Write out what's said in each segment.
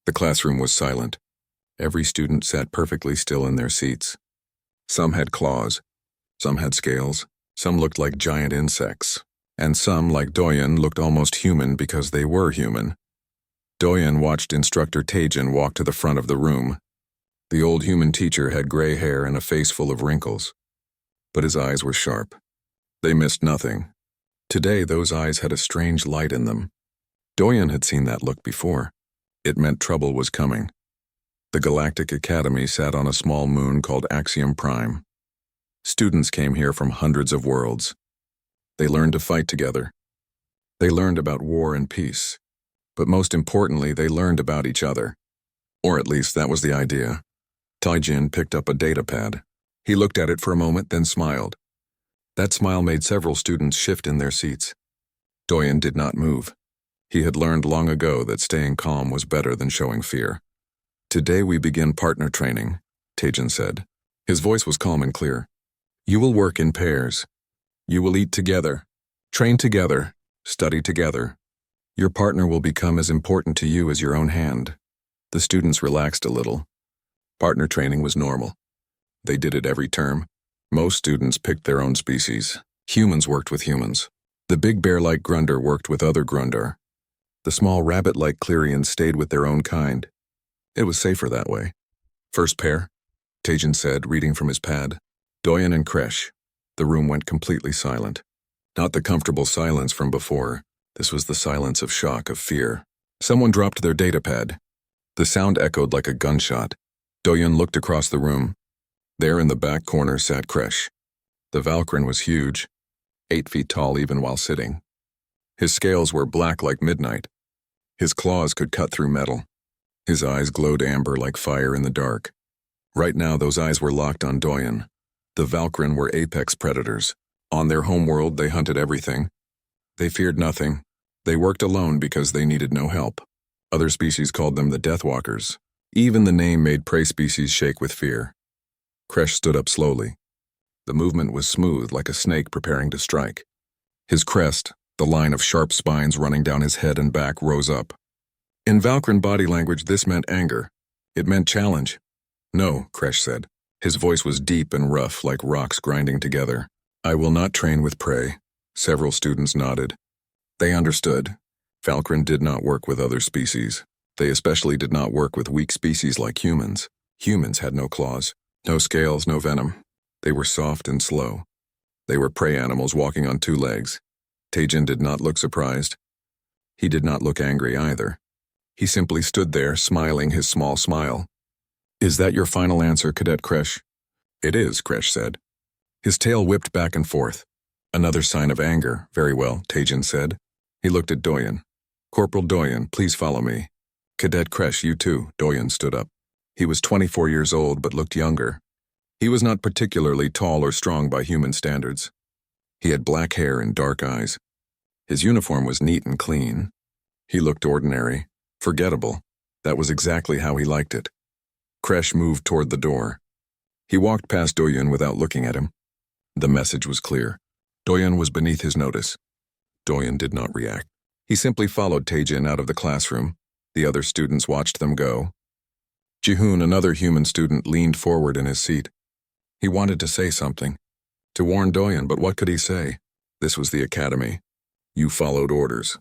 The classroom was silent. Every student sat perfectly still in their seats. Some had claws, some had scales, some looked like giant insects, and some, like Doyen, looked almost human because they were human. Doyen watched Instructor Taejin walk to the front of the room. The old human teacher had gray hair and a face full of wrinkles, but his eyes were sharp. They missed nothing. Today, those eyes had a strange light in them. Doyen had seen that look before. It meant trouble was coming. The Galactic Academy sat on a small moon called Axiom Prime. Students came here from hundreds of worlds. They learned to fight together. They learned about war and peace. But most importantly, they learned about each other. Or at least that was the idea. Taejin picked up a datapad. He looked at it for a moment, then smiled. That smile made several students shift in their seats. Doyen did not move. He had learned long ago that staying calm was better than showing fear. Today we begin partner training, Taejin said. His voice was calm and clear. You will work in pairs. You will eat together, train together, study together. Your partner will become as important to you as your own hand. The students relaxed a little. Partner training was normal. They did it every term. Most students picked their own species. Humans worked with humans. The big bear-like Grunder worked with other Grunder. The small rabbit-like Clerians stayed with their own kind. It was safer that way. First pair, Taejin said, reading from his pad. Doyen and Kresh. The room went completely silent. Not the comfortable silence from before. This was the silence of shock, of fear. Someone dropped their datapad. The sound echoed like a gunshot. Doyen looked across the room. There in the back corner sat Kresh. The Valkyrin was huge, 8 feet tall even while sitting. His scales were black like midnight. His claws could cut through metal. His eyes glowed amber like fire in the dark. Right now those eyes were locked on Doyen. The Valkyrin were apex predators. On their homeworld they hunted everything. They feared nothing. They worked alone because they needed no help. Other species called them the Deathwalkers. Even the name made prey species shake with fear. Kresh stood up slowly. The movement was smooth like a snake preparing to strike. His crest, the line of sharp spines running down his head and back, rose up. In Valkyrin body language, this meant anger. It meant challenge. No, Kresh said. His voice was deep and rough like rocks grinding together. I will not train with prey. Several students nodded. They understood. Valkyrin did not work with other species. They especially did not work with weak species like humans. Humans had no claws, no scales, no venom. They were soft and slow. They were prey animals walking on 2 legs. Taejin did not look surprised. He did not look angry either. He simply stood there, smiling his small smile. Is that your final answer, Cadet Kresh? It is, Kresh said. His tail whipped back and forth. Another sign of anger. Very well, Taejin said. He looked at Doyen. Corporal Doyen, please follow me. Cadet Kresh, you too. Doyen stood up. He was 24 years old but looked younger. He was not particularly tall or strong by human standards. He had black hair and dark eyes. His uniform was neat and clean. He looked ordinary, forgettable. That was exactly how he liked it. Kresh moved toward the door. He walked past Doyen without looking at him. The message was clear. Doyen was beneath his notice. Doyen did not react. He simply followed Taejin out of the classroom. The other students watched them go. Jihoon, another human student, leaned forward in his seat. He wanted to say something, to warn Doyen, but what could he say? This was the academy. You followed orders,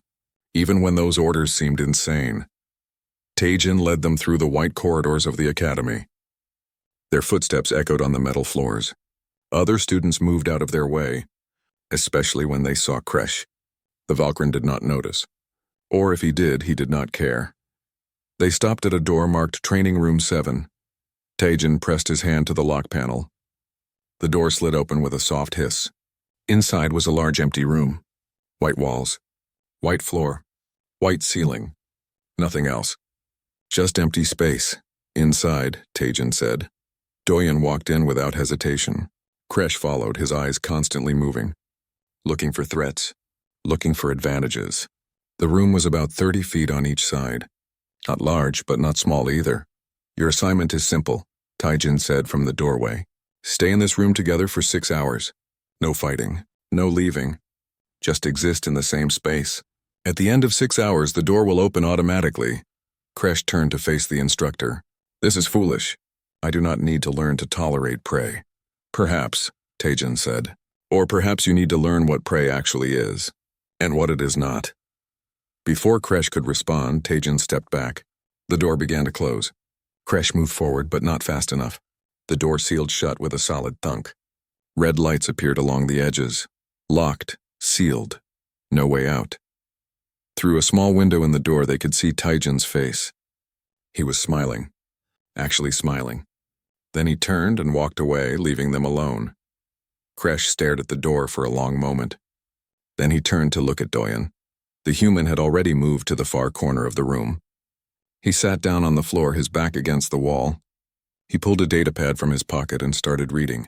even when those orders seemed insane. Taejin led them through the white corridors of the academy. Their footsteps echoed on the metal floors. Other students moved out of their way, especially when they saw Kresh. The Valkyrin did not notice. Or if he did not care. They stopped at a door marked Training Room 7. Taejin pressed his hand to the lock panel. The door slid open with a soft hiss. Inside was a large empty room. White walls, white floor, white ceiling. Nothing else. Just empty space. Inside, Taejin said. Doyen walked in without hesitation. Kresh followed, his eyes constantly moving. Looking for threats. Looking for advantages. The room was about 30 feet on each side. Not large, but not small either. Your assignment is simple, Taejin said from the doorway. Stay in this room together for 6 hours. No fighting. No leaving. Just exist in the same space. At the end of 6 hours, the door will open automatically. Kresh turned to face the instructor. This is foolish. I do not need to learn to tolerate prey. Perhaps, Taejin said. Or perhaps you need to learn what prey actually is, and what it is not. Before Kresh could respond, Taejin stepped back. The door began to close. Kresh moved forward, but not fast enough. The door sealed shut with a solid thunk. Red lights appeared along the edges. Locked, sealed. No way out. Through a small window in the door, they could see Taejin's face. He was smiling. Actually smiling. Then he turned and walked away, leaving them alone. Kresh stared at the door for a long moment. Then he turned to look at Doyen. The human had already moved to the far corner of the room. He sat down on the floor, his back against the wall. He pulled a datapad from his pocket and started reading.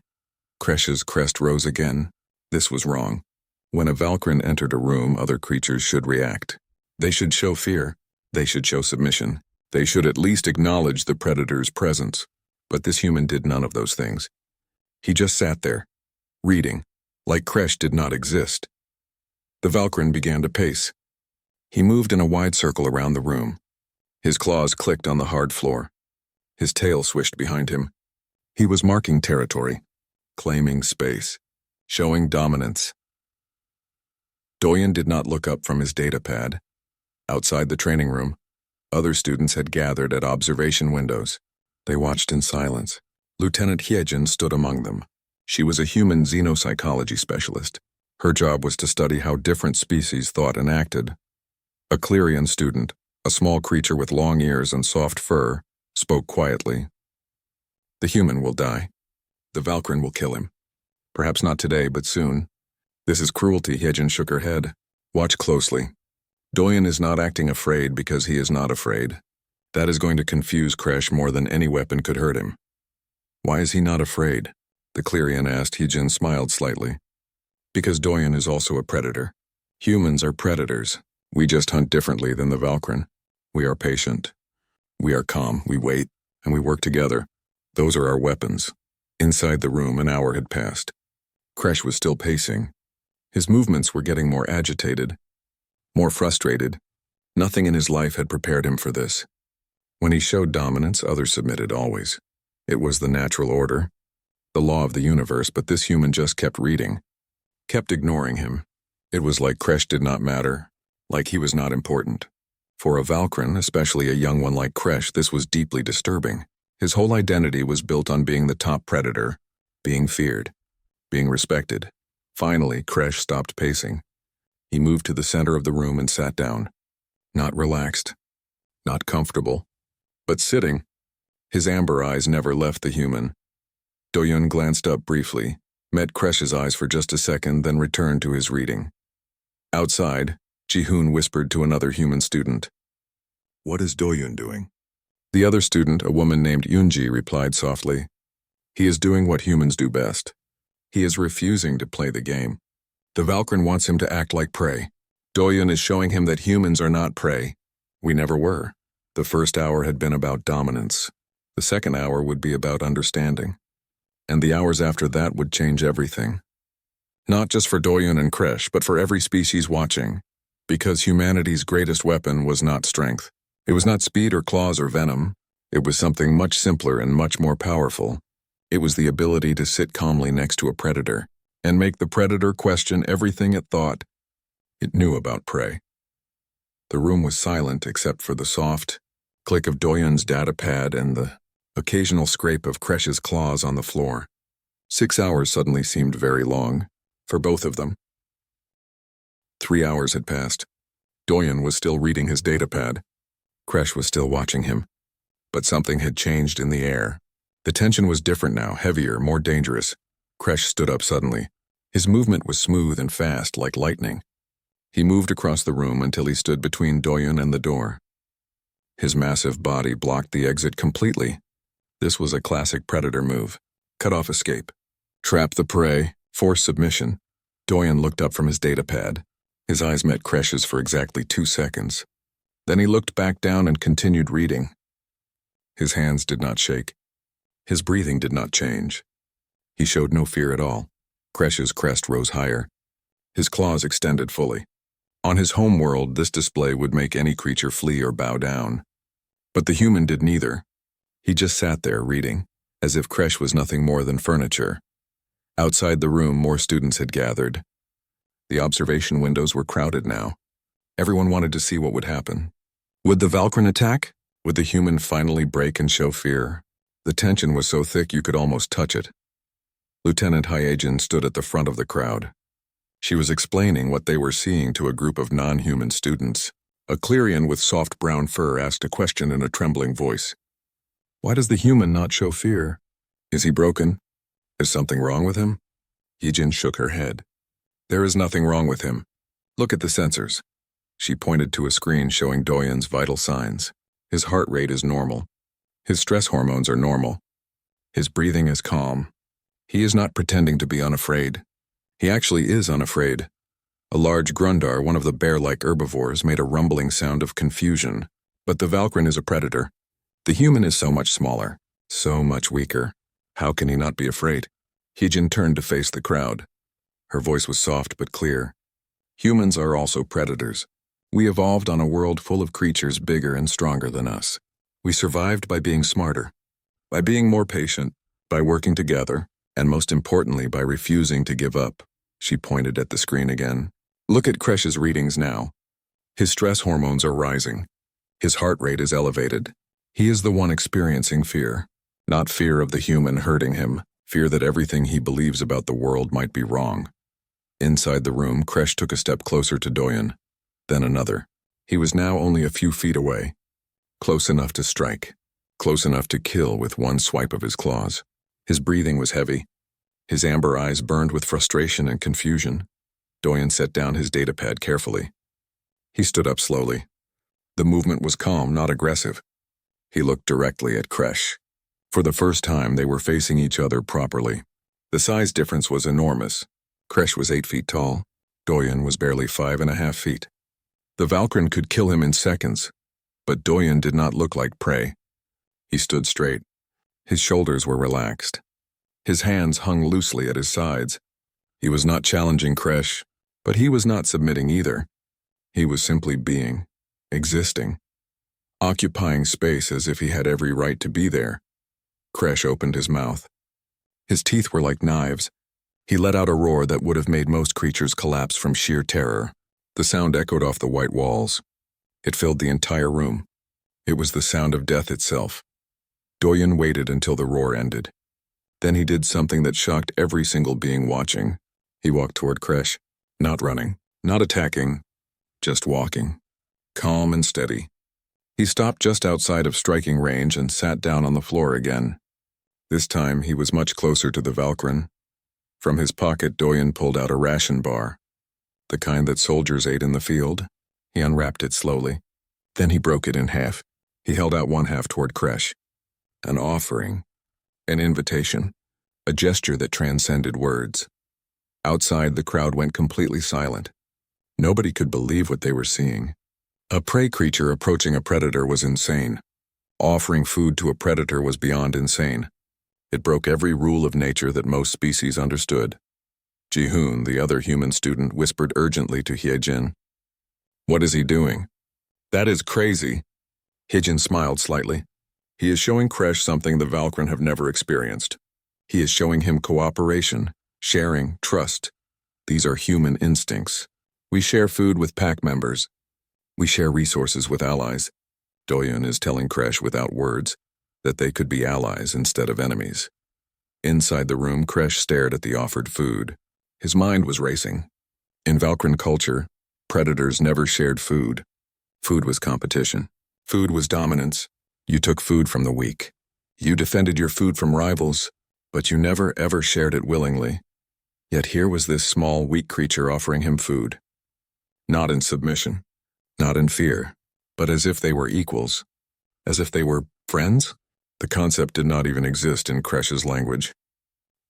Kresh's crest rose again. This was wrong. When a Valkyrin entered a room, other creatures should react. They should show fear. They should show submission. They should at least acknowledge the predator's presence. But this human did none of those things. He just sat there, reading, like Kresh did not exist. The Valkyrin began to pace. He moved in a wide circle around the room. His claws clicked on the hard floor. His tail swished behind him. He was marking territory, claiming space, showing dominance. Doyen did not look up from his datapad. Outside the training room, other students had gathered at observation windows. They watched in silence. Lieutenant Hyejin stood among them. She was a human xenopsychology specialist. Her job was to study how different species thought and acted. A Clerian student, a small creature with long ears and soft fur, spoke quietly. The human will die. The Valkyrin will kill him. Perhaps not today, but soon. This is cruelty, Hyejin shook her head. Watch closely. Doyen is not acting afraid because he is not afraid. That is going to confuse Kresh more than any weapon could hurt him. Why is he not afraid? The Clerian asked. Hyejin smiled slightly. Because Doyen is also a predator. Humans are predators. We just hunt differently than the Valkyrin. We are patient. We are calm, we wait, and we work together. Those are our weapons. Inside the room, an hour had passed. Kresh was still pacing. His movements were getting more agitated, more frustrated. Nothing in his life had prepared him for this. When he showed dominance, others submitted always. It was the natural order, the law of the universe, but this human just kept reading, kept ignoring him. It was like Kresh did not matter, like he was not important. For a Valkyrin, especially a young one like Kresh, this was deeply disturbing. His whole identity was built on being the top predator, being feared, being respected. Finally, Kresh stopped pacing. He moved to the center of the room and sat down. Not relaxed, not comfortable, but sitting. His amber eyes never left the human. Doyen glanced up briefly, met Kresh's eyes for just a second, then returned to his reading. Outside, Ji-hoon whispered to another human student. What is Doyen doing? The other student, a woman named Yoonji, replied softly. He is doing what humans do best. He is refusing to play the game. The Valkyrin wants him to act like prey. Doyen is showing him that humans are not prey. We never were. The first hour had been about dominance. The second hour would be about understanding. And the hours after that would change everything. Not just for Doyen and Kresh, but for every species watching. Because humanity's greatest weapon was not strength. It was not speed or claws or venom. It was something much simpler and much more powerful. It was the ability to sit calmly next to a predator and make the predator question everything it thought it knew about prey. The room was silent except for the soft click of Doyen's datapad and the occasional scrape of Kresh's claws on the floor. 6 hours suddenly seemed very long, for both of them. 3 hours had passed. Doyen was still reading his datapad. Kresh was still watching him. But something had changed in the air. The tension was different now, heavier, more dangerous. Kresh stood up suddenly. His movement was smooth and fast, like lightning. He moved across the room until he stood between Doyen and the door. His massive body blocked the exit completely. This was a classic predator move. Cut off escape. Trap the prey, force submission. Doyen looked up from his datapad. His eyes met Kresh's for exactly 2 seconds. Then he looked back down and continued reading. His hands did not shake. His breathing did not change. He showed no fear at all. Kresh's crest rose higher. His claws extended fully. On his home world, this display would make any creature flee or bow down. But the human did neither. He just sat there reading, as if Kresh was nothing more than furniture. Outside the room, more students had gathered. The observation windows were crowded now. Everyone wanted to see what would happen. Would the Valkyrin attack? Would the human finally break and show fear? The tension was so thick you could almost touch it. Lieutenant Hyagin stood at the front of the crowd. She was explaining what they were seeing to a group of non-human students. A Clerian with soft brown fur asked a question in a trembling voice. Why does the human not show fear? Is he broken? Is something wrong with him? Hyagin shook her head. There is nothing wrong with him. Look at the sensors. She pointed to a screen showing Doyen's vital signs. His heart rate is normal. His stress hormones are normal. His breathing is calm. He is not pretending to be unafraid. He actually is unafraid. A large Grundar, one of the bear-like herbivores, made a rumbling sound of confusion. But the Valkyrin is a predator. The human is so much smaller, so much weaker. How can he not be afraid? Hyagin turned to face the crowd. Her voice was soft but clear. Humans are also predators. We evolved on a world full of creatures bigger and stronger than us. We survived by being smarter, by being more patient, by working together, and most importantly, by refusing to give up. She pointed at the screen again. Look at Kresh's readings now. His stress hormones are rising. His heart rate is elevated. He is the one experiencing fear. Not fear of the human hurting him, fear that everything he believes about the world might be wrong. Inside the room, Kresh took a step closer to Doyen, then another. He was now only a few feet away. Close enough to strike. Close enough to kill with one swipe of his claws. His breathing was heavy. His amber eyes burned with frustration and confusion. Doyen set down his datapad carefully. He stood up slowly. The movement was calm, not aggressive. He looked directly at Kresh. For the first time, they were facing each other properly. The size difference was enormous. Kresh was 8 feet tall. Doyen was barely 5.5 feet. The Valkyrin could kill him in seconds, but Doyen did not look like prey. He stood straight. His shoulders were relaxed. His hands hung loosely at his sides. He was not challenging Kresh, but he was not submitting either. He was simply being, existing, occupying space as if he had every right to be there. Kresh opened his mouth. His teeth were like knives. He let out a roar that would have made most creatures collapse from sheer terror. The sound echoed off the white walls. It filled the entire room. It was the sound of death itself. Doyen waited until the roar ended. Then he did something that shocked every single being watching. He walked toward Kresh, not running, not attacking, just walking, calm and steady. He stopped just outside of striking range and sat down on the floor again. This time he was much closer to the Valkyrin. From his pocket, Doyen pulled out a ration bar, the kind that soldiers ate in the field. He unwrapped it slowly. Then he broke it in half. He held out one half toward Kresh. An offering, an invitation, a gesture that transcended words. Outside, the crowd went completely silent. Nobody could believe what they were seeing. A prey creature approaching a predator was insane. Offering food to a predator was beyond insane. It broke every rule of nature that most species understood. Jihoon, the other human student, whispered urgently to Hyagin. What is he doing? That is crazy. Hyagin smiled slightly. He is showing Kresh something the Valkyrin have never experienced. He is showing him cooperation, sharing, trust. These are human instincts. We share food with pack members. We share resources with allies. Doyen is telling Kresh without words that they could be allies instead of enemies. Inside the room, Kresh stared at the offered food. His mind was racing. In Valkyrin culture, predators never shared food. Food was competition. Food was dominance. You took food from the weak. You defended your food from rivals, but you never ever shared it willingly. Yet here was this small, weak creature offering him food. Not in submission, not in fear, but as if they were equals. As if they were friends? The concept did not even exist in Kresh's language.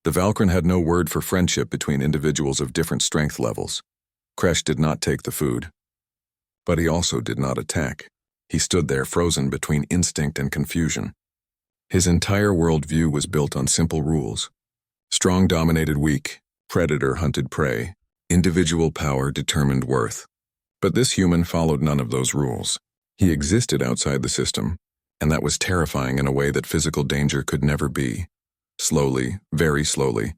The Valkyrin had no word for friendship between individuals of different strength levels. Kresh did not take the food. But he also did not attack. He stood there frozen between instinct and confusion. His entire worldview was built on simple rules. Strong dominated weak, predator hunted prey, individual power determined worth. But this human followed none of those rules. He existed outside the system. and that was terrifying in a way that physical danger could never be. Slowly, very slowly,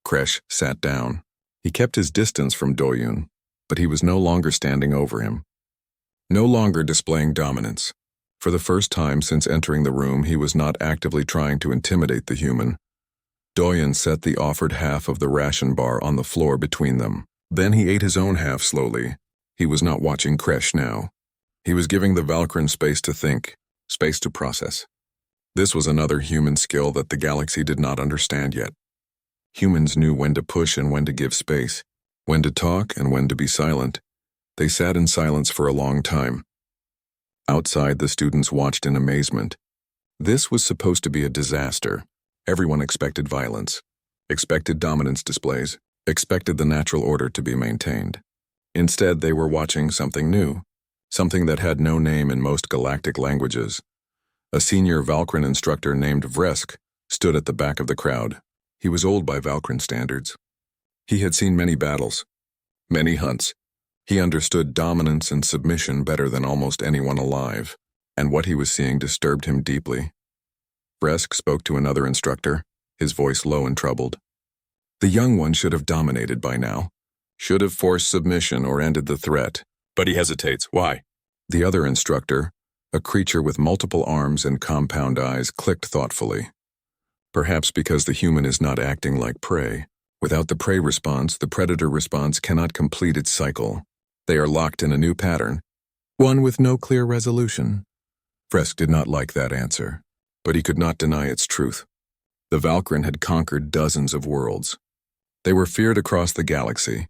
Kresh sat down. He kept his distance from Doyun, but he was no longer standing over him. No longer displaying dominance. For the first time since entering the room, he was not actively trying to intimidate the human. Doyun set the offered half of the ration bar on the floor between them. Then he ate his own half slowly. He was not watching Kresh now. He was giving the Valkyrin space to think, space to process. This was another human skill that the galaxy did not understand yet. Humans knew when to push and when to give space, when to talk and when to be silent. They sat in silence for a long time. Outside, the students watched in amazement. This was supposed to be a disaster. Everyone expected violence, expected dominance displays, expected the natural order to be maintained. Instead, they were watching something new, something that had no name in most galactic languages. A senior Valkyrin instructor named Vresk stood at the back of the crowd. He was old by Valkyrin standards. He had seen many battles, many hunts. He understood dominance and submission better than almost anyone alive, and what he was seeing disturbed him deeply. Vresk spoke to another instructor, his voice low and troubled. The young one should have dominated by now, should have forced submission or ended the threat. But he hesitates. Why? The other instructor, a creature with multiple arms and compound eyes, clicked thoughtfully. Perhaps because the human is not acting like prey. Without the prey response, the predator response cannot complete its cycle. They are locked in a new pattern, one with no clear resolution. Vresk did not like that answer, but he could not deny its truth. The Valkyrin had conquered dozens of worlds. They were feared across the galaxy,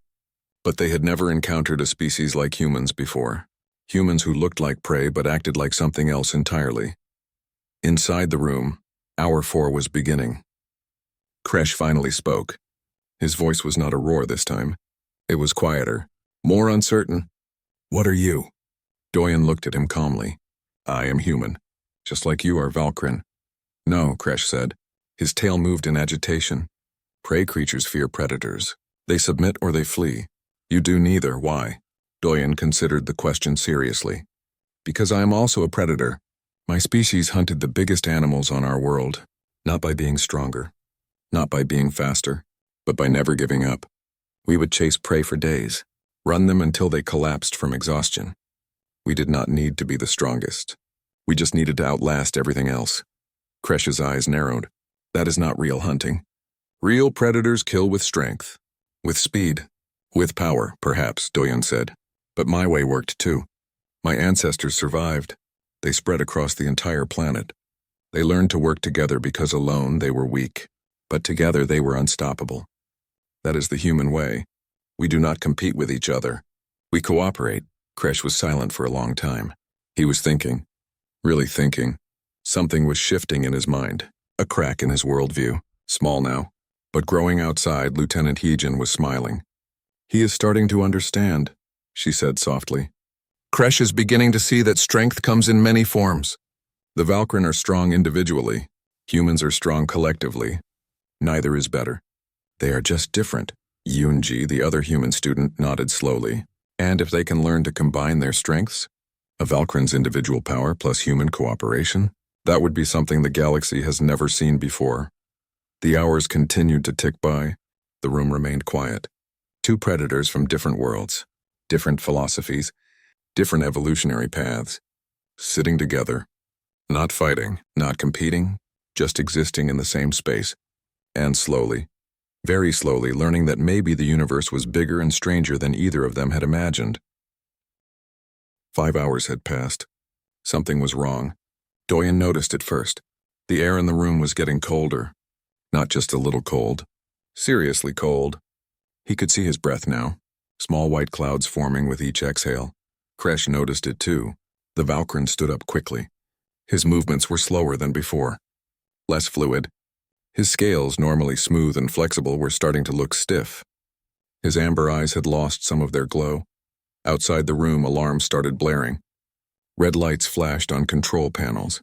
but they had never encountered a species like humans before. Humans who looked like prey but acted like something else entirely. Inside the room, Hour 4 was beginning. Kresh finally spoke. His voice was not a roar this time. It was quieter, more uncertain. What are you? Doyun looked at him calmly. I am human, just like you are Valkyrin. No, Kresh said. His tail moved in agitation. Prey creatures fear predators. They submit or they flee. You do neither. Why? Doyun considered the question seriously. Because I am also a predator. My species hunted the biggest animals on our world, not by being stronger, not by being faster, but by never giving up. We would chase prey for days, run them until they collapsed from exhaustion. We did not need to be the strongest. We just needed to outlast everything else. Kresh's eyes narrowed. That is not real hunting. Real predators kill with strength, with speed, with power, perhaps, Doyun said. But my way worked too. My ancestors survived. They spread across the entire planet. They learned to work together because alone they were weak, but together they were unstoppable. That is the human way. We do not compete with each other. We cooperate. Kresh was silent for a long time. He was thinking, really thinking. Something was shifting in his mind, a crack in his worldview, small now, but growing outside. Lieutenant Heejin was smiling. He is starting to understand, she said softly. Kresh is beginning to see that strength comes in many forms. The Valkyrin are strong individually. Humans are strong collectively. Neither is better. They are just different. Yoonji, the other human student, nodded slowly. And if they can learn to combine their strengths, a Valkyrin's individual power plus human cooperation, that would be something the galaxy has never seen before. The hours continued to tick by. The room remained quiet. Two predators from different worlds, different philosophies, different evolutionary paths, sitting together, not fighting, not competing, just existing in the same space, and slowly, very slowly, learning that maybe the universe was bigger and stranger than either of them had imagined. 5 hours had passed. Something was wrong. Doyun noticed it first. The air in the room was getting colder. Not just a little cold, seriously cold. He could see his breath now, small white clouds forming with each exhale. Kresh noticed it too. The Valkyrin stood up quickly. His movements were slower than before, less fluid. His scales, normally smooth and flexible, were starting to look stiff. His amber eyes had lost some of their glow. Outside the room, alarms started blaring. Red lights flashed on control panels.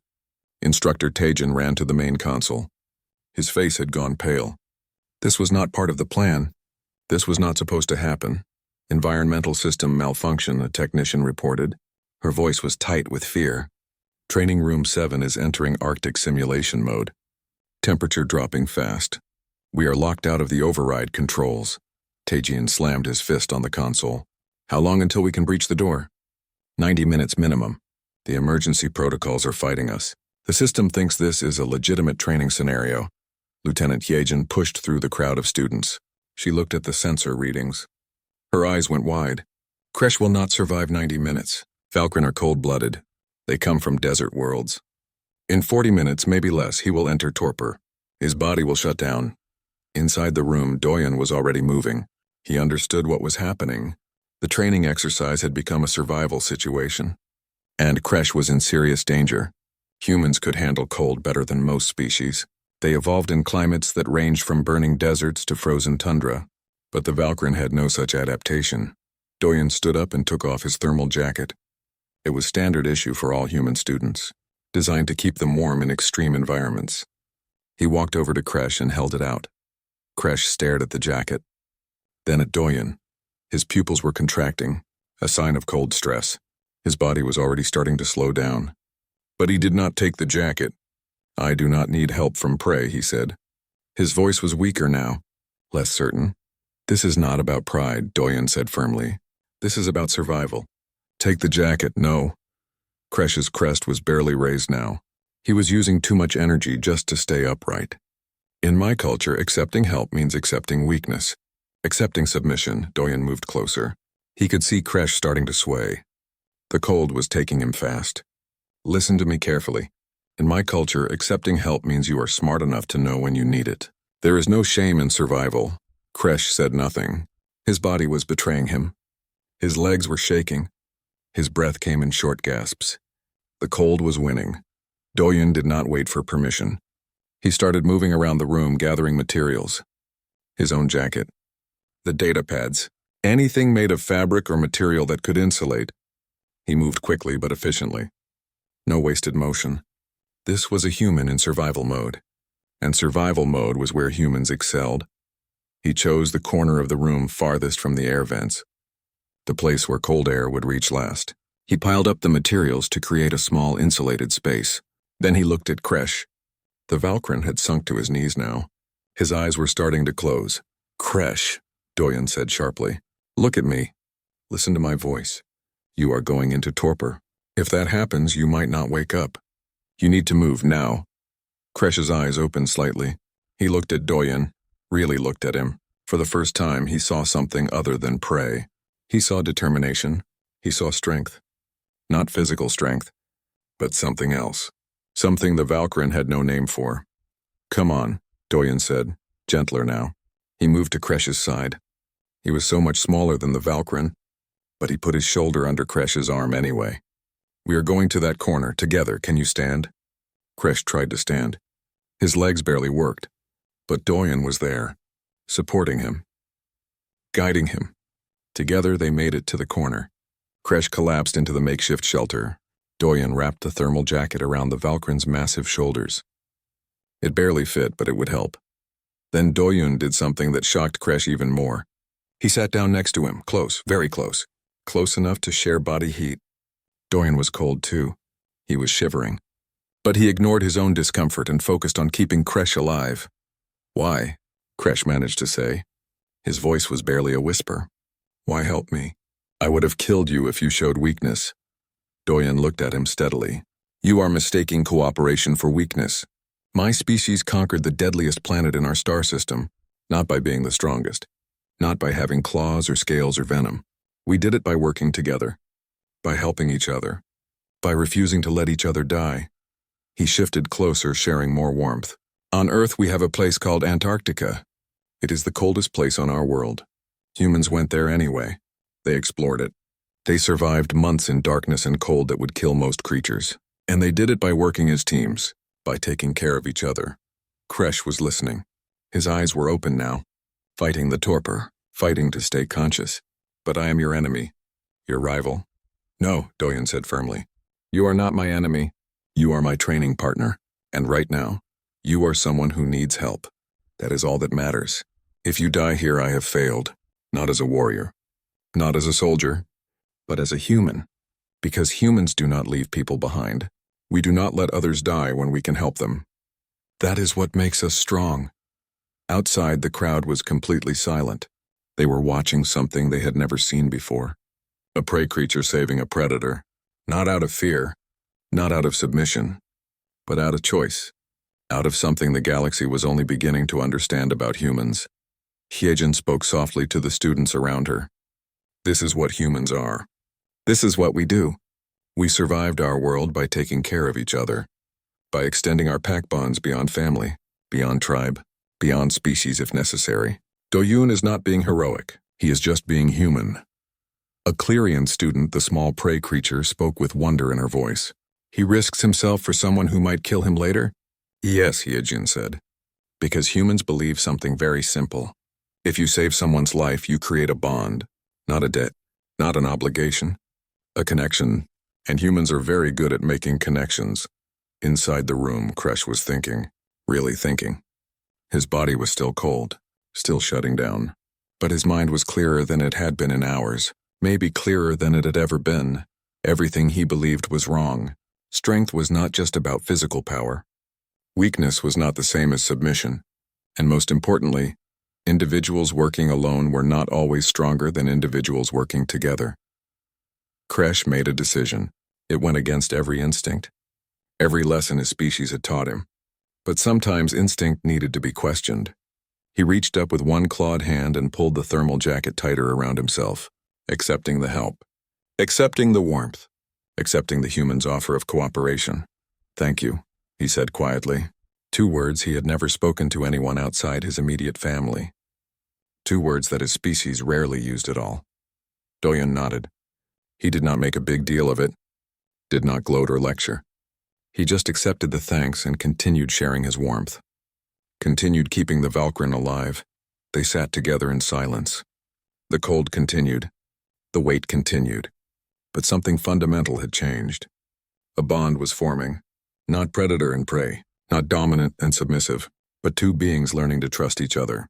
Instructor Teijin ran to the main console. His face had gone pale. This was not part of the plan. This was not supposed to happen. Environmental system malfunction, a technician reported. Her voice was tight with fear. Training Room 7 is entering Arctic simulation mode. Temperature dropping fast. We are locked out of the override controls. Tajian slammed his fist on the console. How long until we can breach the door? 90 minutes minimum. The emergency protocols are fighting us. The system thinks this is a legitimate training scenario. Lieutenant Yejin pushed through the crowd of students. She looked at the sensor readings. Her eyes went wide. Kresh will not survive 90 minutes. Valkyrin are cold-blooded. They come from desert worlds. In 40 minutes, maybe less, he will enter torpor. His body will shut down. Inside the room, Doyen was already moving. He understood what was happening. The training exercise had become a survival situation. And Kresh was in serious danger. Humans could handle cold better than most species. They evolved in climates that ranged from burning deserts to frozen tundra. But the Valkyrin had no such adaptation. Doyen stood up and took off his thermal jacket. It was standard issue for all human students, designed to keep them warm in extreme environments. He walked over to Kresh and held it out. Kresh stared at the jacket, then at Doyen. His pupils were contracting, a sign of cold stress. His body was already starting to slow down. But he did not take the jacket. "I do not need help from prey," he said. His voice was weaker now, less certain. "This is not about pride," Doyen said firmly. "This is about survival. Take the jacket, no." Kresh's crest was barely raised now. He was using too much energy just to stay upright. In my culture, accepting help means accepting weakness. Accepting submission, Doyen moved closer. He could see Kresh starting to sway. The cold was taking him fast. "Listen to me carefully. In my culture, accepting help means you are smart enough to know when you need it. There is no shame in survival." Kresh said nothing. His body was betraying him. His legs were shaking. His breath came in short gasps. The cold was winning. Doyen did not wait for permission. He started moving around the room, gathering materials. His own jacket. The data pads. Anything made of fabric or material that could insulate. He moved quickly but efficiently. No wasted motion. This was a human in survival mode. And survival mode was where humans excelled. He chose the corner of the room farthest from the air vents, the place where cold air would reach last. He piled up the materials to create a small insulated space. Then he looked at Kresh. The Valkyrin had sunk to his knees now. His eyes were starting to close. "Kresh," Doyen said sharply. "Look at me. Listen to my voice. You are going into torpor. If that happens, you might not wake up. You need to move now." Kresh's eyes opened slightly. He looked at Doyen, really looked at him. For the first time, he saw something other than prey. He saw determination. He saw strength. Not physical strength, but something else. Something the Valkyrin had no name for. "Come on," Doyen said, gentler now. He moved to Kresh's side. He was so much smaller than the Valkyrin, but he put his shoulder under Kresh's arm anyway. "We are going to that corner, together. Can you stand?" Kresh tried to stand. His legs barely worked, but Doyen was there, supporting him, guiding him. Together they made it to the corner. Kresh collapsed into the makeshift shelter. Doyen wrapped the thermal jacket around the Valkyrin's massive shoulders. It barely fit, but it would help. Then Doyen did something that shocked Kresh even more. He sat down next to him, close, very close, close enough to share body heat. Doyen was cold too. He was shivering. But he ignored his own discomfort and focused on keeping Kresh alive. "Why?" Kresh managed to say. His voice was barely a whisper. "Why help me? I would have killed you if you showed weakness." Doyen looked at him steadily. "You are mistaking cooperation for weakness. My species conquered the deadliest planet in our star system, not by being the strongest, not by having claws or scales or venom. We did it by working together, by helping each other, by refusing to let each other die." He shifted closer, sharing more warmth. "On Earth, we have a place called Antarctica. It is the coldest place on our world. Humans went there anyway. They explored it. They survived months in darkness and cold that would kill most creatures. And they did it by working as teams, by taking care of each other." Kresh was listening. His eyes were open now, fighting the torpor, fighting to stay conscious. "But I am your enemy, your rival." "No," Doyen said firmly. "You are not my enemy. You are my training partner. And right now, you are someone who needs help. That is all that matters. If you die here, I have failed. Not as a warrior, not as a soldier, but as a human. Because humans do not leave people behind. We do not let others die when we can help them. That is what makes us strong. Outside, the crowd was completely silent. They were watching something they had never seen before. A prey creature saving a predator. Not out of fear, not out of submission, but out of choice. Out of something the galaxy was only beginning to understand about humans. Hyejin spoke softly to the students around her. This is what humans are. This is what we do. We survived our world by taking care of each other, by extending our pack bonds beyond family, beyond tribe, beyond species if necessary. Doyun is not being heroic. He is just being human. A Clerian student, the small prey creature, spoke with wonder in her voice. He risks himself for someone who might kill him later? Yes, Hyejin said. Because humans believe something very simple. If you save someone's life, you create a bond, not a debt, not an obligation, a connection. And humans are very good at making connections. Inside the room, Kresh was thinking, really thinking. His body was still cold, still shutting down. But his mind was clearer than it had been in hours, maybe clearer than it had ever been. Everything he believed was wrong. Strength was not just about physical power. Weakness was not the same as submission. And most importantly, individuals working alone were not always stronger than individuals working together. Kresh made a decision. It went against every instinct. Every lesson his species had taught him. But sometimes instinct needed to be questioned. He reached up with one clawed hand and pulled the thermal jacket tighter around himself, accepting the help, accepting the warmth, accepting the human's offer of cooperation. Thank you, he said quietly. 2 words he had never spoken to anyone outside his immediate family. 2 words that his species rarely used at all. Doyun nodded. He did not make a big deal of it, did not gloat or lecture. He just accepted the thanks and continued sharing his warmth. Continued keeping the Valkyrin alive. They sat together in silence. The cold continued. The weight continued. But something fundamental had changed. A bond was forming. Not predator and prey, not dominant and submissive, but 2 beings learning to trust each other.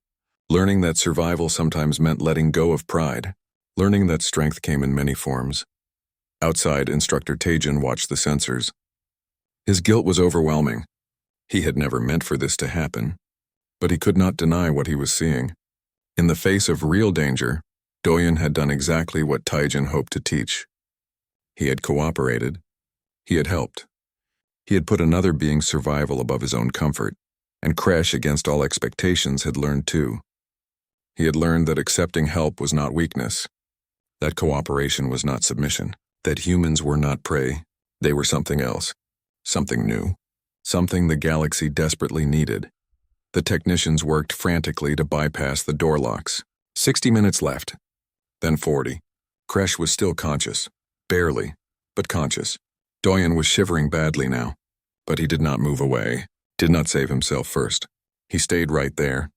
Learning that survival sometimes meant letting go of pride. Learning that strength came in many forms. Outside, Instructor Taejin watched the sensors. His guilt was overwhelming. He had never meant for this to happen, but he could not deny what he was seeing. In the face of real danger, Doyun had done exactly what Taejin hoped to teach. He had cooperated. He had helped. He had put another being's survival above his own comfort, and Kresh, against all expectations, had learned too. He had learned that accepting help was not weakness, that cooperation was not submission, that humans were not prey, they were something else, something new, something the galaxy desperately needed. The technicians worked frantically to bypass the door locks. 60 minutes left, then 40. Kresh was still conscious, barely, but conscious. Doyun was shivering badly now, but he did not move away, did not save himself first. He stayed right there,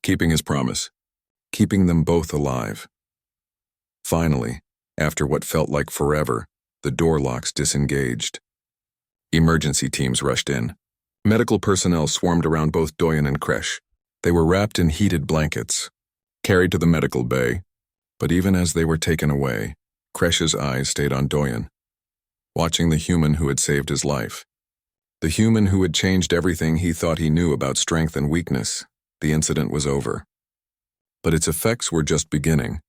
keeping his promise, keeping them both alive. Finally, after what felt like forever, the door locks disengaged. Emergency teams rushed in. Medical personnel swarmed around both Doyun and Kresh. They were wrapped in heated blankets, carried to the medical bay, but even as they were taken away, Kresh's eyes stayed on Doyun, watching the human who had saved his life. The human who had changed everything he thought he knew about strength and weakness. The incident was over. But its effects were just beginning.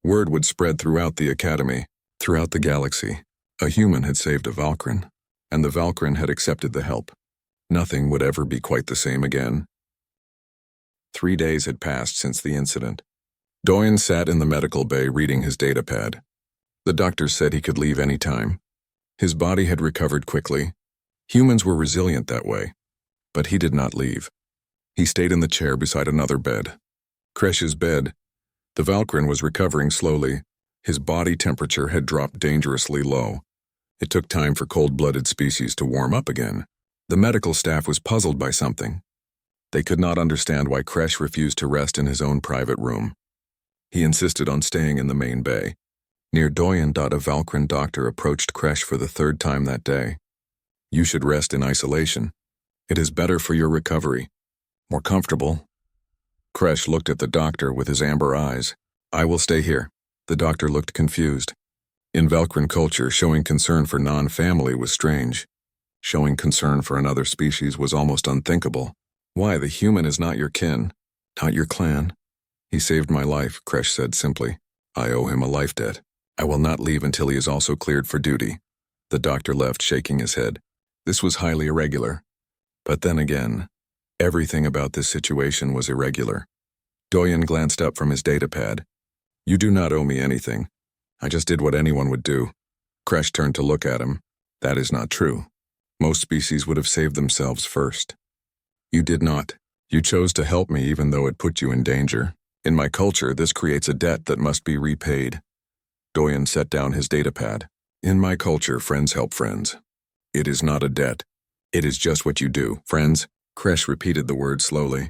Word would spread throughout the academy, throughout the galaxy. A human had saved a Valkyrin, and the Valkyrin had accepted the help. Nothing would ever be quite the same again. 3 days had passed since the incident. Doyun sat in the medical bay reading his data pad. The doctors said he could leave any time. His body had recovered quickly. Humans were resilient that way. But he did not leave. He stayed in the chair beside another bed. Kresh's bed. The Valkyrin was recovering slowly. His body temperature had dropped dangerously low. It took time for cold-blooded species to warm up again. The medical staff was puzzled by something. They could not understand why Kresh refused to rest in his own private room. He insisted on staying in the main bay. Near Doyun, a Valkyrin doctor approached Kresh for the 3rd time that day. You should rest in isolation. It is better for your recovery. More comfortable. Kresh looked at the doctor with his amber eyes. I will stay here. The doctor looked confused. In Valkyrin culture, showing concern for non-family was strange. Showing concern for another species was almost unthinkable. Why, the human is not your kin, not your clan. He saved my life, Kresh said simply. I owe him a life debt. I will not leave until he is also cleared for duty. The doctor left, shaking his head. This was highly irregular. But then again, everything about this situation was irregular. Doyen glanced up from his datapad. You do not owe me anything. I just did what anyone would do. Kresh turned to look at him. That is not true. Most species would have saved themselves first. You did not. You chose to help me even though it put you in danger. In my culture, this creates a debt that must be repaid. Doyen set down his datapad. In my culture, friends help friends. It is not a debt. It is just what you do, friends. Kresh repeated the word slowly.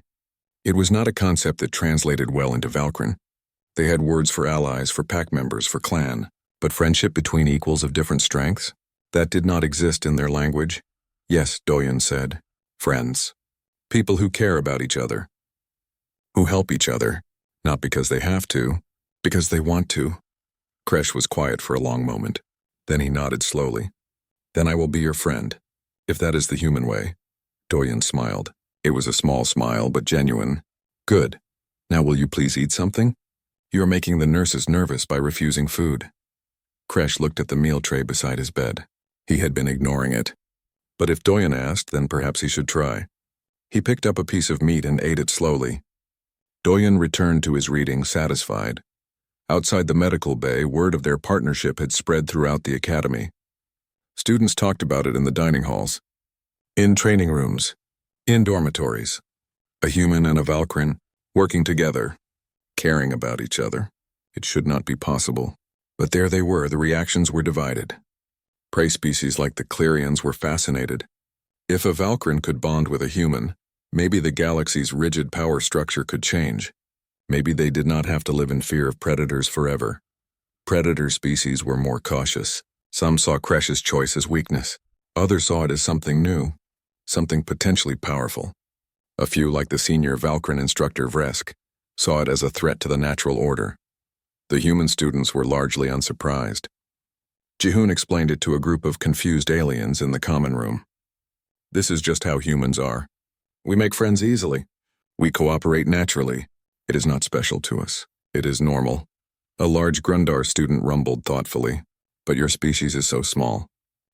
It was not a concept that translated well into Valkyrin. They had words for allies, for pack members, for clan, but friendship between equals of different strengths? That did not exist in their language. Yes, Doyen said. Friends. People who care about each other. Who help each other. Not because they have to, because they want to. Kresh was quiet for a long moment. Then he nodded slowly. Then I will be your friend, if that is the human way. Doyen smiled. It was a small smile, but genuine. Good. Now will you please eat something? You are making the nurses nervous by refusing food. Kresh looked at the meal tray beside his bed. He had been ignoring it. But if Doyen asked, then perhaps he should try. He picked up a piece of meat and ate it slowly. Doyen returned to his reading, satisfied. Outside the medical bay, word of their partnership had spread throughout the academy. Students talked about it in the dining halls, in training rooms, in dormitories. A human and a Valkyrin working together, caring about each other. It should not be possible. But there they were, the reactions were divided. Prey species like the Clerians were fascinated. If a Valkyrin could bond with a human, maybe the galaxy's rigid power structure could change. Maybe they did not have to live in fear of predators forever. Predator species were more cautious. Some saw Kresh's choice as weakness. Others saw it as something new, something potentially powerful. A few, like the senior Valkyrin instructor Vresk, saw it as a threat to the natural order. The human students were largely unsurprised. Jihoon explained it to a group of confused aliens in the common room. This is just how humans are. We make friends easily. We cooperate naturally. It is not special to us. It is normal. A large Grundar student rumbled thoughtfully. But your species is so small.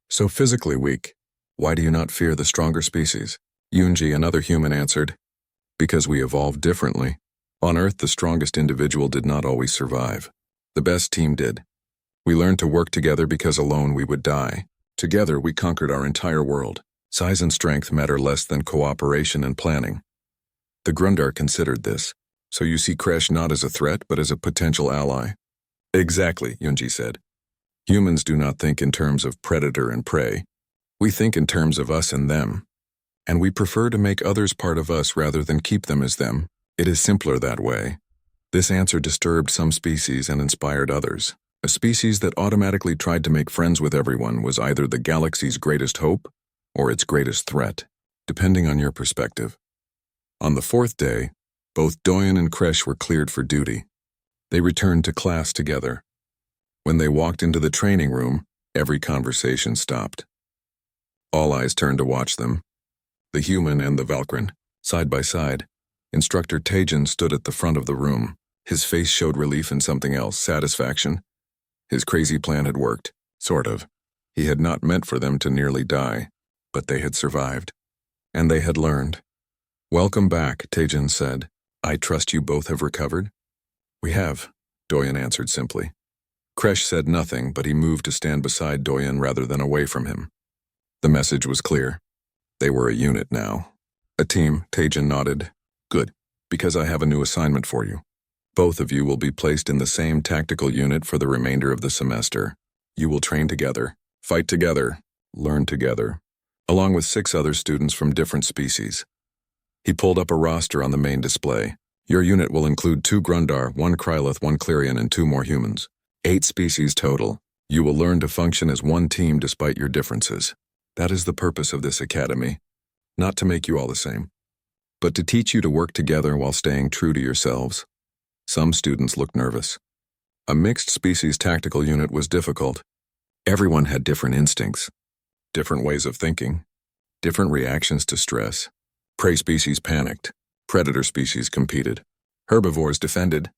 So physically weak. Why do you not fear the stronger species? Yoonji, another human, answered. Because we evolved differently. On Earth, the strongest individual did not always survive. The best team did. We learned to work together because alone we would die. Together we conquered our entire world. Size and strength matter less than cooperation and planning. The Grundar considered this. So you see Kresh not as a threat, but as a potential ally. Exactly, Yoonji said. Humans do not think in terms of predator and prey. We think in terms of us and them. And we prefer to make others part of us rather than keep them as them. It is simpler that way. This answer disturbed some species and inspired others. A species that automatically tried to make friends with everyone was either the galaxy's greatest hope or its greatest threat, depending on your perspective. On the fourth day, both Doyen and Kresh were cleared for duty. They returned to class together. When they walked into the training room, every conversation stopped. All eyes turned to watch them. The human and the Valkyrin, side by side. Instructor Taejin stood at the front of the room. His face showed relief and something else, satisfaction. His crazy plan had worked, sort of. He had not meant for them to nearly die, but they had survived. And they had learned. Welcome back, Taejin said. I trust you both have recovered? We have, Doyen answered simply. Kresh said nothing, but he moved to stand beside Doyen rather than away from him. The message was clear. They were a unit now. A team, Taejin nodded. Good, because I have a new assignment for you. Both of you will be placed in the same tactical unit for the remainder of the semester. You will train together, fight together, learn together, along with 6 other students from different species. He pulled up a roster on the main display. Your unit will include 2 Grundar, 1 Krylith, 1 Clerian, and 2 more humans. 8 species total. You will learn to function as one team despite your differences. That is the purpose of this academy. Not to make you all the same, but to teach you to work together while staying true to yourselves. Some students looked nervous. A mixed species tactical unit was difficult. Everyone had different instincts, different ways of thinking, different reactions to stress. Prey species panicked. Predator species competed. Herbivores defended.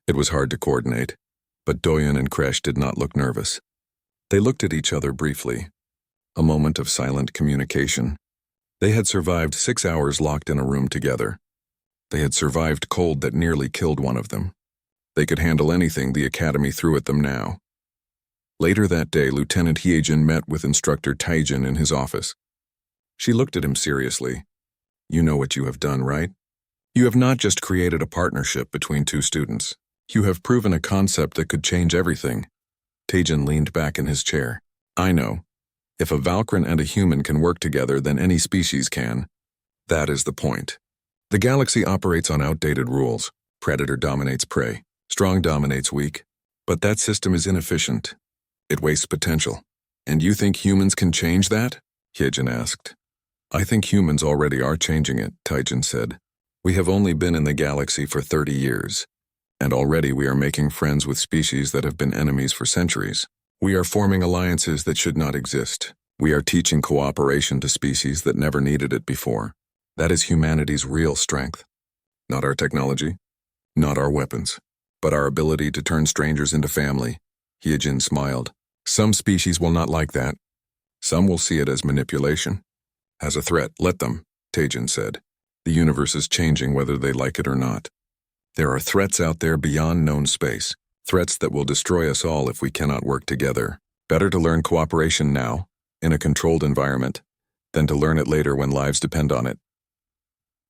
It was hard to coordinate, but Doyen and Kresh did not look nervous. They looked at each other briefly. A moment of silent communication. They had survived 6 hours locked in a room together. They had survived cold that nearly killed one of them. They could handle anything the Academy threw at them now. Later that day, Lieutenant Hyejin met with Instructor Taijin in his office. She looked at him seriously. "You know what you have done, right? You have not just created a partnership between two students. You have proven a concept that could change everything." Taijin leaned back in his chair. "I know. If a Valkyrin and a human can work together, then any species can. That is the point. The galaxy operates on outdated rules. Predator dominates prey. Strong dominates weak. But that system is inefficient. It wastes potential. And you think humans can change that?" Hyejin asked. "I think humans already are changing it," Taijin said. "We have only been in the galaxy for 30 years. And already we are making friends with species that have been enemies for centuries. We are forming alliances that should not exist. We are teaching cooperation to species that never needed it before. That is humanity's real strength. Not our technology, not our weapons, but our ability to turn strangers into family." Hyejin smiled. "Some species will not like that. Some will see it as manipulation. As a threat, let them," Taijin said. "The universe is changing whether they like it or not. There are threats out there beyond known space, threats that will destroy us all if we cannot work together. Better to learn cooperation now, in a controlled environment, than to learn it later when lives depend on it."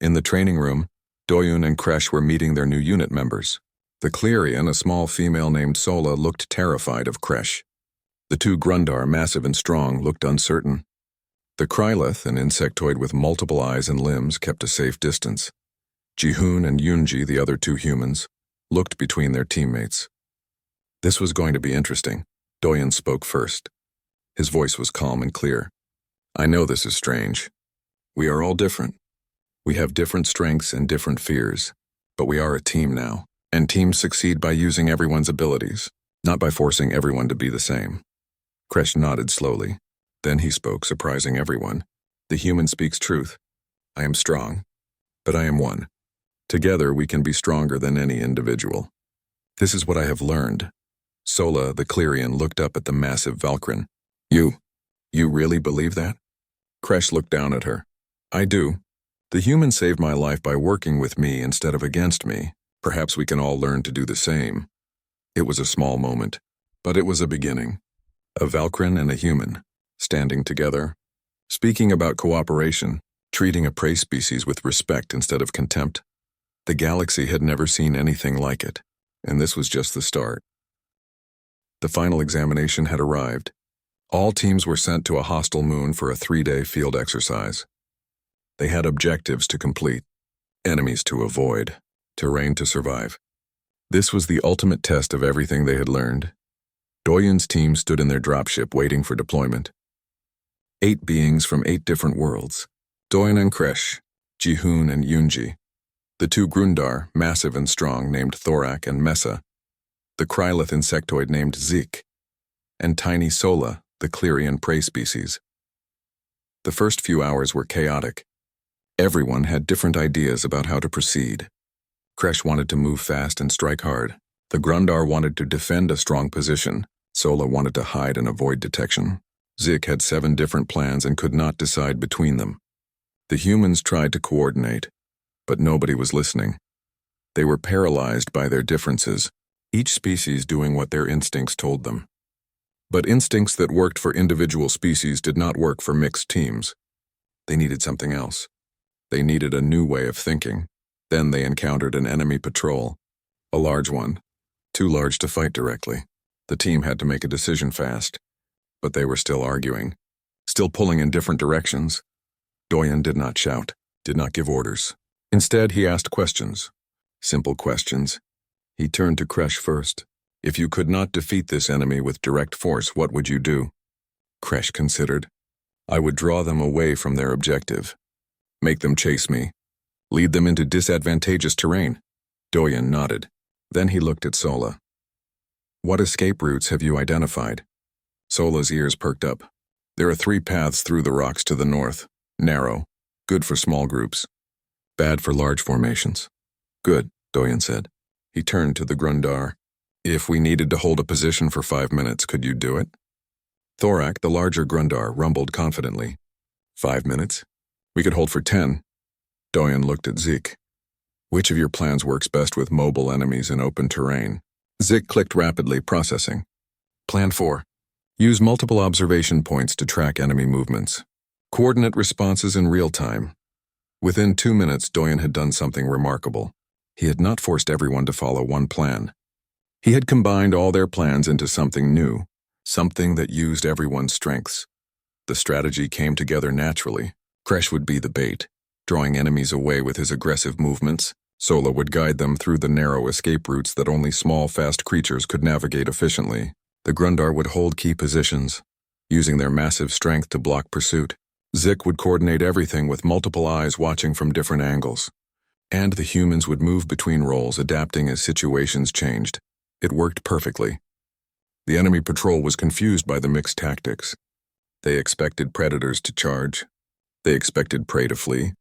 In the training room, Doyun and Kresh were meeting their new unit members. The Clerian, a small female named Sola, looked terrified of Kresh. The two Grundar, massive and strong, looked uncertain. The Krylith, an insectoid with multiple eyes and limbs, kept a safe distance. Jihoon and Yunji, the other two humans, looked between their teammates. This was going to be interesting. Doyen spoke first. His voice was calm and clear. "I know this is strange. We are all different. We have different strengths and different fears, but we are a team now, and teams succeed by using everyone's abilities, not by forcing everyone to be the same." Kresh nodded slowly. Then he spoke, surprising everyone. "The human speaks truth. I am strong, but I am one. Together we can be stronger than any individual. This is what I have learned." Sola, the Clerian, looked up at the massive Valkyrin. You really believe that?" Kresh looked down at her. "I do. The human saved my life by working with me instead of against me. Perhaps we can all learn to do the same." It was a small moment, but it was a beginning. A Valkyrin and a human, standing together, speaking about cooperation, treating a prey species with respect instead of contempt. The galaxy had never seen anything like it, and this was just the start. The final examination had arrived. All teams were sent to a hostile moon for a 3-day field exercise. They had objectives to complete, enemies to avoid, terrain to survive. This was the ultimate test of everything they had learned. Doyen's team stood in their dropship waiting for deployment. 8 beings from 8 different worlds. Doyen and Kresh, Jihoon and Yunji. The 2 Grundar, massive and strong, named Thorak and Mesa. The Krylith insectoid named Zik. And tiny Sola, the Clerian prey species. The first few hours were chaotic. Everyone had different ideas about how to proceed. Kresh wanted to move fast and strike hard. The Grundar wanted to defend a strong position. Sola wanted to hide and avoid detection. Zik had 7 different plans and could not decide between them. The humans tried to coordinate, but nobody was listening. They were paralyzed by their differences, each species doing what their instincts told them. But instincts that worked for individual species did not work for mixed teams. They needed something else. They needed a new way of thinking. Then they encountered an enemy patrol. A large one. Too large to fight directly. The team had to make a decision fast. But they were still arguing. Still pulling in different directions. Doyen did not shout, did not give orders. Instead, he asked questions. Simple questions. He turned to Kresh first. "If you could not defeat this enemy with direct force, what would you do?" Kresh considered. "I would draw them away from their objective. Make them chase me. Lead them into disadvantageous terrain." Doyen nodded. Then he looked at Sola. "What escape routes have you identified?" Sola's ears perked up. "There are 3 paths through the rocks to the north. Narrow. Good for small groups. Bad for large formations. Good, Doyen said. He turned to the Grundar. If we needed to hold a position for 5 minutes, could you do it? Thorak, the larger Grundar, rumbled confidently. 5 minutes? We could hold for 10. Doyen looked at Zik. Which of your plans works best with mobile enemies in open terrain? Zik clicked rapidly, processing. Plan 4. Use multiple observation points to track enemy movements. Coordinate responses in real time. Within 2 minutes, Doyen had done something remarkable. He had not forced everyone to follow one plan. He had combined all their plans into something new, something that used everyone's strengths. The strategy came together naturally. Kresh would be the bait, drawing enemies away with his aggressive movements. Sola would guide them through the narrow escape routes that only small, fast creatures could navigate efficiently. The Grundar would hold key positions, using their massive strength to block pursuit. Zik would coordinate everything with multiple eyes watching from different angles. And the humans would move between roles, adapting as situations changed. It worked perfectly. The enemy patrol was confused by the mixed tactics. They expected predators to charge. They expected prey to flee.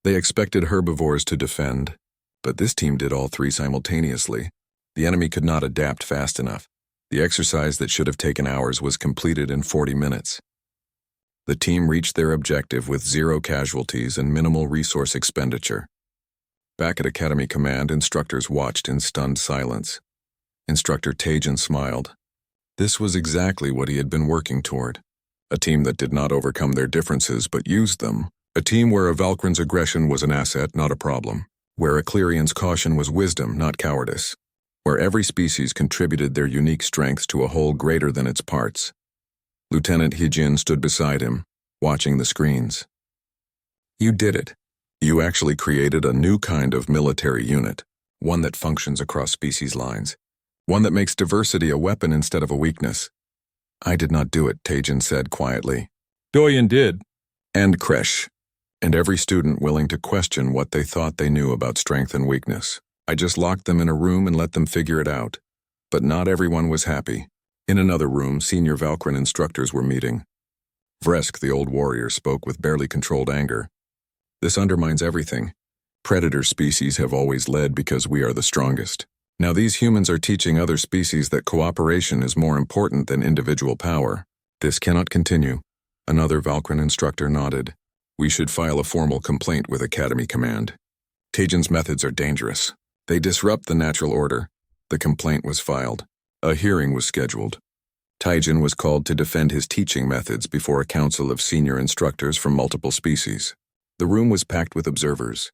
They expected herbivores to defend. But this team did all three simultaneously. The enemy could not adapt fast enough. The exercise that should have taken hours was completed in 40 minutes. The team reached their objective with 0 casualties and minimal resource expenditure. Back at Academy Command, instructors watched in stunned silence. Instructor Tajan smiled. This was exactly what he had been working toward. A team that did not overcome their differences but used them. A team where a Valkyrin's aggression was an asset, not a problem. Where a Clerian's caution was wisdom, not cowardice. Where every species contributed their unique strengths to a whole greater than its parts. Lieutenant Hijin stood beside him, watching the screens. You did it. You actually created a new kind of military unit, one that functions across species lines, one that makes diversity a weapon instead of a weakness. I did not do it, Tajan said quietly. Doyen did. And Kresh, and every student willing to question what they thought they knew about strength and weakness. I just locked them in a room and let them figure it out. But not everyone was happy. In another room, senior Valkyrin instructors were meeting. Vresk, the old warrior, spoke with barely controlled anger. This undermines everything. Predator species have always led because we are the strongest. Now these humans are teaching other species that cooperation is more important than individual power. This cannot continue. Another Valkyrin instructor nodded. We should file a formal complaint with Academy Command. Tajan's methods are dangerous. They disrupt the natural order. The complaint was filed. A hearing was scheduled. Tajan was called to defend his teaching methods before a council of senior instructors from multiple species. The room was packed with observers.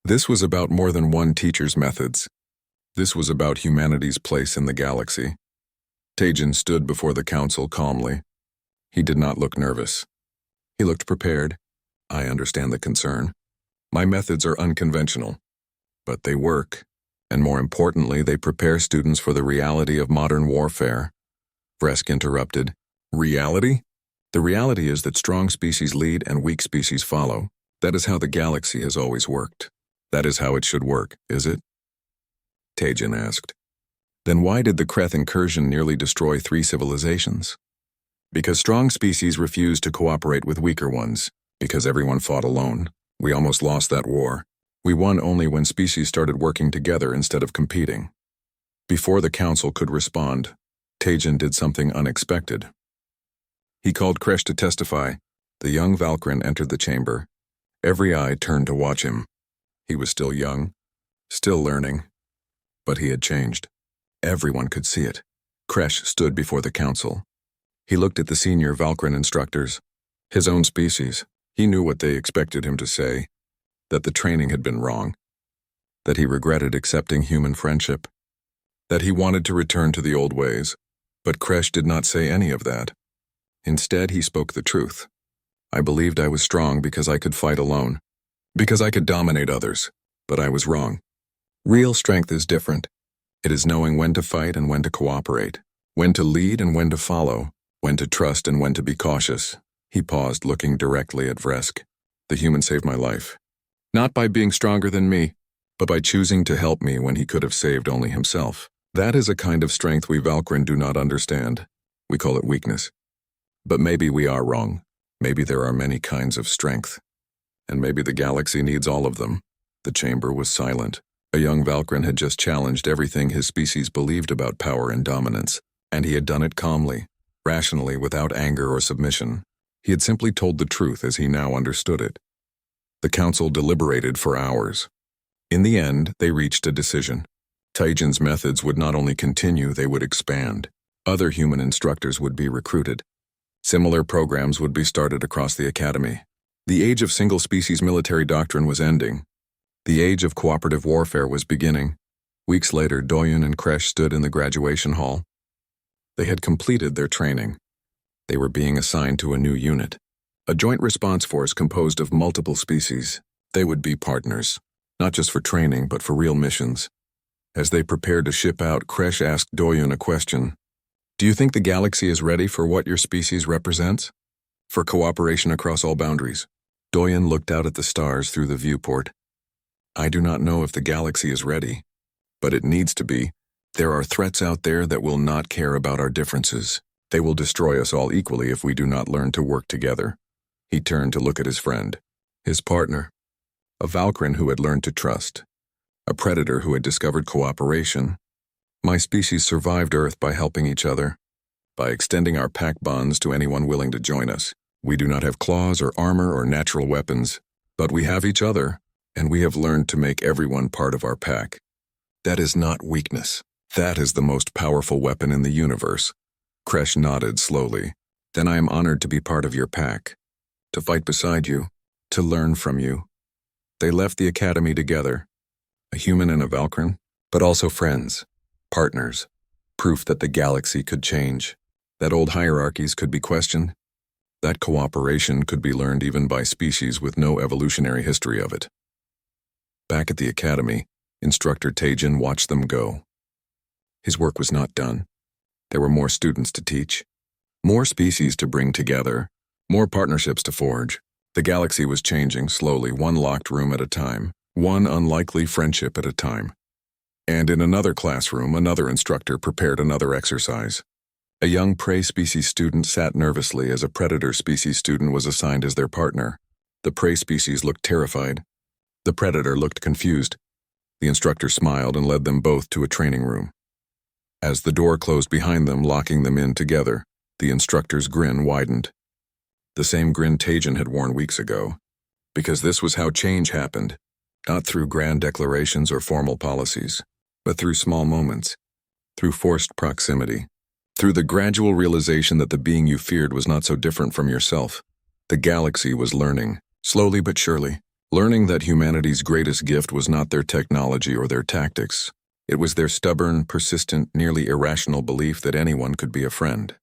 This was about more than one teacher's methods. This was about humanity's place in the galaxy. Tajan stood before the council calmly. He did not look nervous. He looked prepared. I understand the concern. My methods are unconventional, but they work. And more importantly, they prepare students for the reality of modern warfare. Vresk interrupted. Reality? The reality is that strong species lead and weak species follow. That is how the galaxy has always worked. That is how it should work, is it? Tajan asked. Then why did the Kreth incursion nearly destroy 3 civilizations? Because strong species refused to cooperate with weaker ones. Because everyone fought alone. We almost lost that war. We won only when species started working together instead of competing. Before the council could respond, Tajan did something unexpected. He called Kresh to testify. The young Valkyrin entered the chamber. Every eye turned to watch him. He was still young, still learning, but he had changed. Everyone could see it. Kresh stood before the council. He looked at the senior Valkyrin instructors, his own species. He knew what they expected him to say, that the training had been wrong, that he regretted accepting human friendship, that he wanted to return to the old ways. But Kresh did not say any of that. Instead, he spoke the truth. I believed I was strong because I could fight alone, because I could dominate others, but I was wrong. Real strength is different. It is knowing when to fight and when to cooperate, when to lead and when to follow, when to trust and when to be cautious. He paused, looking directly at Vresk. The human saved my life. Not by being stronger than me, but by choosing to help me when he could have saved only himself. That is a kind of strength we Valkyrin do not understand. We call it weakness. But maybe we are wrong. Maybe there are many kinds of strength. and maybe the galaxy needs all of them. The chamber was silent. A young Valkyrin had just challenged everything his species believed about power and dominance, and he had done it calmly, rationally, without anger or submission. He had simply told the truth as he now understood it. The council deliberated for hours. In the end, they reached a decision. Taijin's methods would not only continue, they would expand. Other human instructors would be recruited. Similar programs would be started across the academy. The age of single-species military doctrine was ending. The age of cooperative warfare was beginning. Weeks later, Doyun and Kresh stood in the graduation hall. They had completed their training. They were being assigned to a new unit, a joint response force composed of multiple species. They would be partners, not just for training, but for real missions. As they prepared to ship out, Kresh asked Doyun a question. Do you think the galaxy is ready for what your species represents? For cooperation across all boundaries? Doyun looked out at the stars through the viewport. I do not know if the galaxy is ready, but it needs to be. There are threats out there that will not care about our differences. They will destroy us all equally if we do not learn to work together. He turned to look at his friend, his partner, a Valkyrin who had learned to trust, a predator who had discovered cooperation. My species survived Earth by helping each other, by extending our pack bonds to anyone willing to join us. We do not have claws or armor or natural weapons, but we have each other, and we have learned to make everyone part of our pack. That is not weakness. That is the most powerful weapon in the universe. Kresh nodded slowly. Then I am honored to be part of your pack, to fight beside you, to learn from you. They left the academy together, a human and a Valkyrin, but also friends, partners, proof that the galaxy could change, that old hierarchies could be questioned, that cooperation could be learned even by species with no evolutionary history of it. Back at the academy, Instructor Taijin watched them go. His work was not done. There were more students to teach, more species to bring together, more partnerships to forge. The galaxy was changing slowly, one locked room at a time, one unlikely friendship at a time. And in another classroom, another instructor prepared another exercise. A young prey species student sat nervously as a predator species student was assigned as their partner. The prey species looked terrified. The predator looked confused. The instructor smiled and led them both to a training room. As the door closed behind them, locking them in together, the instructor's grin widened. The same grin Taijin had worn weeks ago. Because this was how change happened, not through grand declarations or formal policies, but through small moments, through forced proximity, through the gradual realization that the being you feared was not so different from yourself. The galaxy was learning, slowly but surely, learning that humanity's greatest gift was not their technology or their tactics. It was their stubborn, persistent, nearly irrational belief that anyone could be a friend.